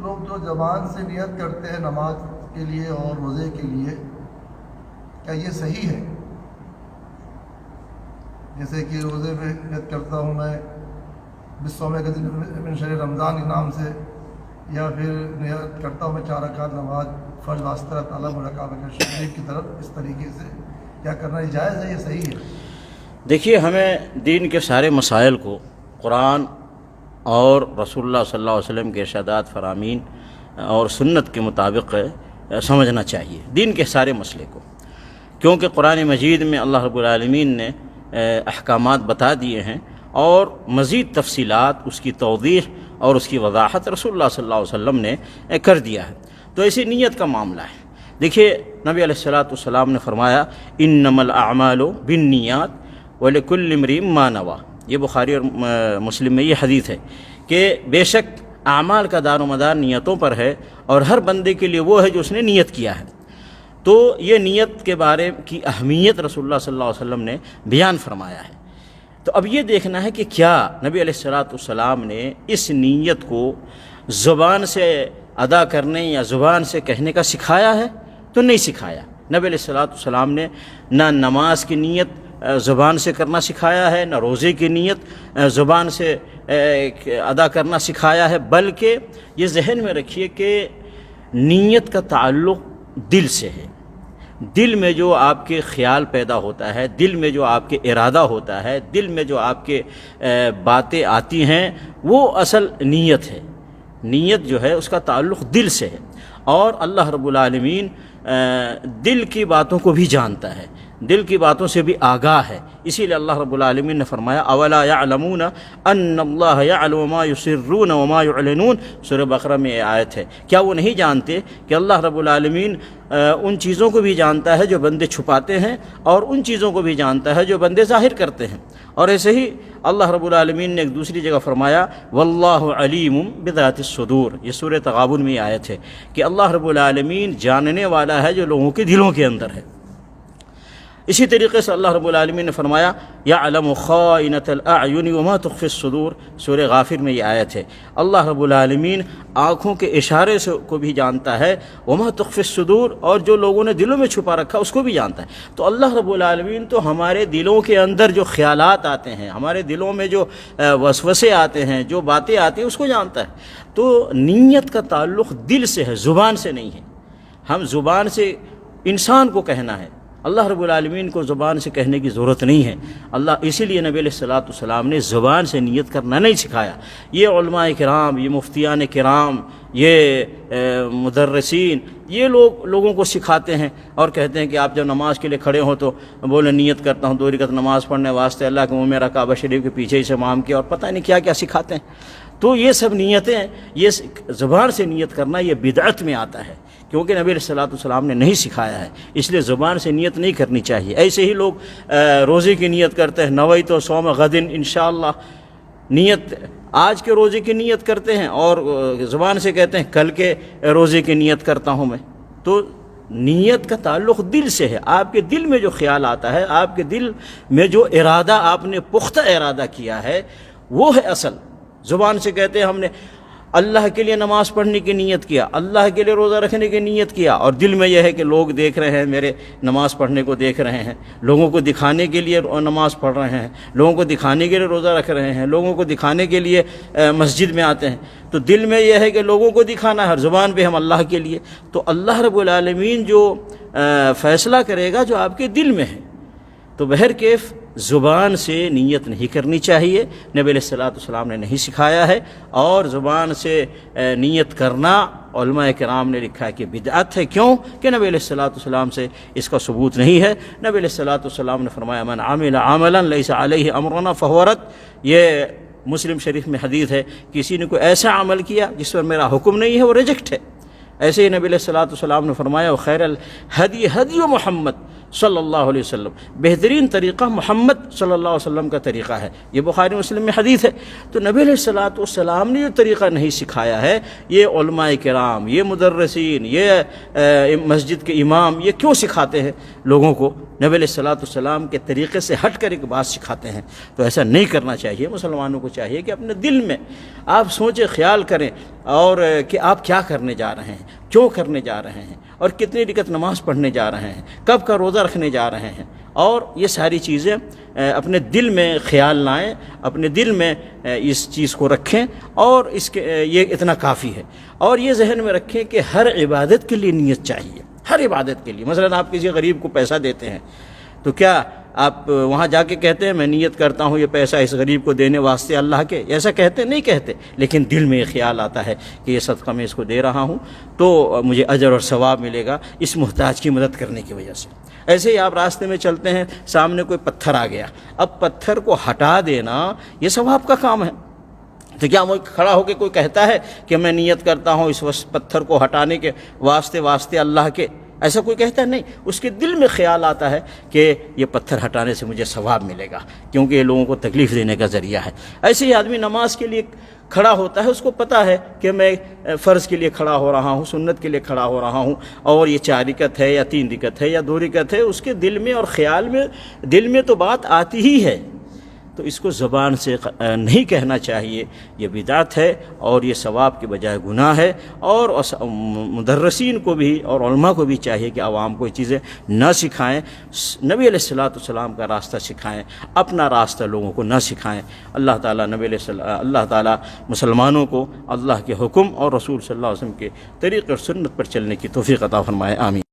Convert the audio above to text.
لوگ جو زبان سے نیت کرتے ہیں نماز کے لیے اور روزے کے لیے، کیا یہ صحیح ہے؟ جیسے کہ روزے میں نیت کرتا ہوں میں بالصوم غد من شہر رمضان کے نام سے، یا پھر نیت کرتا ہوں میں 4 رکعت نماز فرض واسطہ اللہ تعالیٰ مراقبہ شریف کی طرف، اس طریقے سے کیا کرنا یہ جائز ہے، یہ صحیح ہے؟ دیکھیے، ہمیں دین کے سارے مسائل کو قرآن اور رسول اللہ صلی اللہ علیہ وسلم کے ارشادات فرامین اور سنت کے مطابق سمجھنا چاہیے، دین کے سارے مسئلے کو، کیونکہ قرآن مجید میں اللہ رب العالمین نے احکامات بتا دیے ہیں، اور مزید تفصیلات، اس کی توضیح اور اس کی وضاحت رسول اللہ صلی اللہ علیہ وسلم نے کر دیا ہے۔ تو ایسی نیت کا معاملہ ہے۔ دیکھیے، نبی علیہ الصلوۃ والسلام نے فرمایا انما الاعمال بالنیات ولکل امرئ ما نویٰ، یہ بخاری اور مسلم میں یہ حدیث ہے کہ بے شک اعمال کا دار و مدار نیتوں پر ہے، اور ہر بندے کے لیے وہ ہے جو اس نے نیت کیا ہے۔ تو یہ نیت کے بارے کی اہمیت رسول اللہ صلی اللہ علیہ وسلم نے بیان فرمایا ہے۔ تو اب یہ دیکھنا ہے کہ کیا نبی علیہ الصلوۃ والسلام نے اس نیت کو زبان سے ادا کرنے یا زبان سے کہنے کا سکھایا ہے؟ تو نہیں سکھایا۔ نبی علیہ الصلوۃ والسلام نے نہ نماز کی نیت زبان سے کرنا سکھایا ہے، نہ روزے کی نیت زبان سے ادا کرنا سکھایا ہے، بلکہ یہ ذہن میں رکھیے کہ نیت کا تعلق دل سے ہے۔ دل میں جو آپ کے خیال پیدا ہوتا ہے، دل میں جو آپ کے ارادہ ہوتا ہے، دل میں جو آپ کے باتیں آتی ہیں، وہ اصل نیت ہے۔ نیت جو ہے اس کا تعلق دل سے ہے، اور اللہ رب العالمین دل کی باتوں کو بھی جانتا ہے، دل کی باتوں سے بھی آگاہ ہے۔ اسی لیے اللہ رب العالمین نے فرمایا اولا یعلمون ان اللہ یعلم ما یسرون وما یعلنون، سورہ بقرہ میں یہ آیت ہے۔ کیا وہ نہیں جانتے کہ اللہ رب العالمین ان چیزوں کو بھی جانتا ہے جو بندے چھپاتے ہیں، اور ان چیزوں کو بھی جانتا ہے جو بندے ظاہر کرتے ہیں۔ اور ایسے ہی اللہ رب العالمین نے ایک دوسری جگہ فرمایا واللہ علیم بذات الصدور، یہ سورہ تغابن میں آیت ہے کہ اللہ رب العالمین جاننے والا ہے جو لوگوں کے دلوں کے اندر ہے۔ اسی طریقے سے اللہ رب العالمین نے فرمایا یعلم خائنۃ الاعین وما تخفی الصدور، سورہ غافر میں یہ آیت ہے۔ اللہ رب العالمین آنکھوں کے اشارے سے کو بھی جانتا ہے، وما تخفی الصدور، اور جو لوگوں نے دلوں میں چھپا رکھا اس کو بھی جانتا ہے۔ تو اللہ رب العالمین تو ہمارے دلوں کے اندر جو خیالات آتے ہیں، ہمارے دلوں میں جو وسوسے آتے ہیں، جو باتیں آتی ہیں، اس کو جانتا ہے۔ تو نیت کا تعلق دل سے ہے، زبان سے نہیں ہے۔ ہم زبان سے انسان کو کہنا ہے، اللہ رب العالمین کو زبان سے کہنے کی ضرورت نہیں ہے۔ اسی لیے نبی علیہ الصلوۃ والسلام نے زبان سے نیت کرنا نہیں سکھایا۔ یہ علماء کرام، یہ مفتیان کرام، یہ مدرسین، یہ لوگوں کو سکھاتے ہیں اور کہتے ہیں کہ آپ جب نماز کے لیے کھڑے ہوں تو بولے نیت کرتا ہوں 2 رکعت نماز پڑھنے واسطے اللہ کے منہ میں کعبہ شریف کے پیچھے ہی سے امام کیا، اور پتہ نہیں کیا کیا سکھاتے ہیں۔ تو یہ سب نیتیں، یہ زبان سے نیت کرنا یہ بدعت میں آتا ہے، کیونکہ نبی علیہ الصلوۃ والسلام نے نہیں سکھایا ہے، اس لیے زبان سے نیت نہیں کرنی چاہیے۔ ایسے ہی لوگ روزے کی نیت کرتے ہیں، نویت صوم غد انشاءاللہ، نیت آج کے روزے کی نیت کرتے ہیں اور زبان سے کہتے ہیں کل کے روزے کی نیت کرتا ہوں میں۔ تو نیت کا تعلق دل سے ہے، آپ کے دل میں جو خیال آتا ہے، آپ کے دل میں جو ارادہ آپ نے پختہ ارادہ کیا ہے، وہ ہے اصل۔ زبان سے کہتے ہیں ہم نے اللہ کے لیے نماز پڑھنے کی نیت کیا، اللہ کے لیے روزہ رکھنے کی نیت کیا، اور دل میں یہ ہے کہ لوگ دیکھ رہے ہیں، میرے نماز پڑھنے کو دیکھ رہے ہیں، لوگوں کو دکھانے کے لیے نماز پڑھ رہے ہیں، لوگوں کو دکھانے کے لیے روزہ رکھ رہے ہیں، لوگوں کو دکھانے کے لیے مسجد میں آتے ہیں۔ تو دل میں یہ ہے کہ لوگوں کو دکھانا ہے، ہر زبان پہ ہم اللہ کے لیے۔ تو اللہ رب العالمین جو فیصلہ کرے گا جو آپ کے دل میں ہے، تو بہرکیف زبان سے نیت نہیں کرنی چاہیے، نبی علیہ الصلوۃ والسلام نے نہیں سکھایا ہے۔ اور زبان سے نیت کرنا علماء کرام نے لکھا ہے کہ بدعت ہے۔ کیوں؟ کہ نبی علیہ الصلوۃ والسلام سے اس کا ثبوت نہیں ہے۔ نبی علیہ الصلوۃ والسلام نے فرمایا من عمل عملا لیس علیہ امرنا فہو رد، یہ مسلم شریف میں حدیث ہے، کسی نے کوئی ایسا عمل کیا جس پر میرا حکم نہیں ہے، وہ ریجیکٹ ہے۔ ایسے ہی نبی علیہ الصلوۃ والسلام نے فرمایا خیر الہدی ہدی محمد صلی اللہ علیہ وسلم، بہترین طریقہ محمد صلی اللہ علیہ وسلم کا طریقہ ہے، یہ بخاری مسلم میں حدیث ہے۔ تو نبی علیہ الصلوۃ والسلام نے جو طریقہ نہیں سکھایا ہے، یہ علماء کرام، یہ مدرسین، یہ مسجد کے امام، یہ کیوں سکھاتے ہیں لوگوں کو؟ نبی علیہ الصلوۃ والسلام کے طریقے سے ہٹ کر ایک بات سکھاتے ہیں، تو ایسا نہیں کرنا چاہیے۔ مسلمانوں کو چاہیے کہ اپنے دل میں آپ سوچیں، خیال کریں، اور کہ آپ کیا کرنے جا رہے ہیں، کیوں کرنے جا رہے ہیں، اور کتنی رکعت نماز پڑھنے جا رہے ہیں، کب کا روزہ رکھنے جا رہے ہیں، اور یہ ساری چیزیں اپنے دل میں خیال لائیں، اپنے دل میں اس چیز کو رکھیں، اور اس کے یہ اتنا کافی ہے۔ اور یہ ذہن میں رکھیں کہ ہر عبادت کے لیے نیت چاہیے، ہر عبادت کے لیے۔ مثلا آپ کسی غریب کو پیسہ دیتے ہیں، تو کیا آپ وہاں جا کے کہتے ہیں میں نیت کرتا ہوں یہ پیسہ اس غریب کو دینے واسطے اللہ کے، ایسا کہتے نہیں کہتے، لیکن دل میں یہ خیال آتا ہے کہ یہ صدقہ میں اس کو دے رہا ہوں تو مجھے اجر اور ثواب ملے گا اس محتاج کی مدد کرنے کی وجہ سے۔ ایسے ہی آپ راستے میں چلتے ہیں، سامنے کوئی پتھر آ گیا، اب پتھر کو ہٹا دینا یہ ثواب کا کام ہے، تو کیا وہ کھڑا ہو کے کوئی کہتا ہے کہ میں نیت کرتا ہوں اس پتھر کو ہٹانے کے واسطے اللہ کے؟ ایسا کوئی کہتا ہے نہیں، اس کے دل میں خیال آتا ہے کہ یہ پتھر ہٹانے سے مجھے ثواب ملے گا، کیونکہ یہ لوگوں کو تکلیف دینے کا ذریعہ ہے۔ ایسے ہی آدمی نماز کے لیے کھڑا ہوتا ہے، اس کو پتہ ہے کہ میں فرض کے لیے کھڑا ہو رہا ہوں، سنت کے لیے کھڑا ہو رہا ہوں، اور یہ 4 رکعت ہے یا 3 رکعت ہے یا 2 رکعت ہے، اس کے دل میں اور خیال میں، دل میں تو بات آتی ہی ہے، تو اس کو زبان سے نہیں کہنا چاہیے، یہ بدعت ہے اور یہ ثواب کے بجائے گناہ ہے۔ اور مدرسین کو بھی اور علماء کو بھی چاہیے کہ عوام کو یہ چیزیں نہ سکھائیں، نبی علیہ الصلوۃ والسلام کا راستہ سکھائیں، اپنا راستہ لوگوں کو نہ سکھائیں۔ اللہ تعالیٰ مسلمانوں کو اللہ کے حکم اور رسول صلی اللہ علیہ وسلم کے طریق اور سنت پر چلنے کی توفیق عطا فرمائے، آمین۔